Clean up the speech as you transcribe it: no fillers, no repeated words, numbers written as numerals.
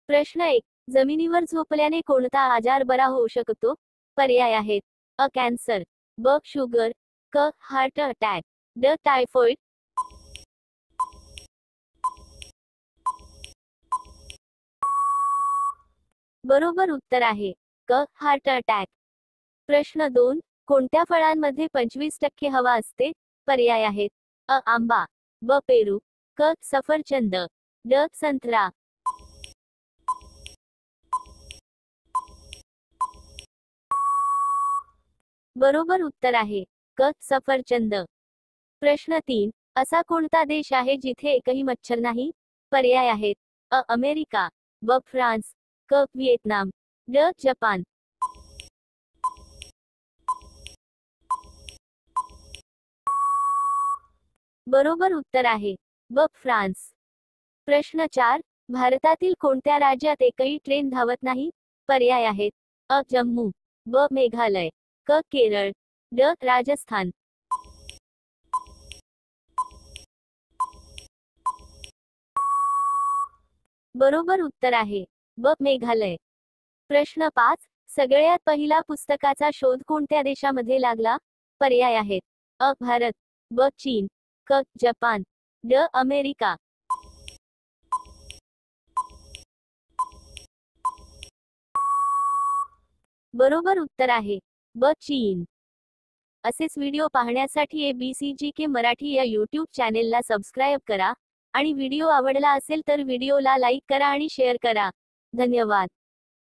प्रश्न 1. जमिनीवर झोपल्याने कोणता आजार बरा होऊ शकतो? पर्याय आहेत: अ. कॅन्सर, ब. शुगर, क. हार्ट अटॅक, ड. टायफॉइड. बरोबर उत्तर आहे क. Heart attack. प्रश्न 2. कोणत्या फळांमध्ये 25% हवा असते? पर्याय आहेत: अ. आंबा, ब. पेरू, क. सफरचंद, ड. संत्रा. बरोबर उत्तर आहे क. सफरचंद. प्रश्न 3. असा कोणता देश आहे जिथे एकही मच्छर नाही? पर्याय आहेत: अ. अमेरिका, ब. फ्रान्स, क. व्हिएतनाम, ड. जपान. बरोबर उत्तर आहे ब. फ्रान्स. प्रश्न 4. भारतातील कोणत्या राज्यात एकही ट्रेन धावत नाही? पर्याय आहेत: अ. जम्मू, ब. मेघालय, क. केरळ, ड. राजस्थान. बरोबर उत्तर आहे ब. मेघालय. प्रश्न 5. सगळ्यात पहिला पुस्तकाचा शोध कोणत्या देशामध्ये लागला? पर्याय आहेत: अ. भारत, ब. चीन, क. जपान, ड. अमेरिका. बरोबर उत्तर आहे ब. चीन. असेच व्हिडिओ पाहण्यासाठी ABCGK मराठी या YouTube चॅनेलला सबस्क्राईब करा आणि व्हिडिओ आवडला असेल तर व्हिडिओला लाईक करा आणि शेअर करा. धन्यवाद.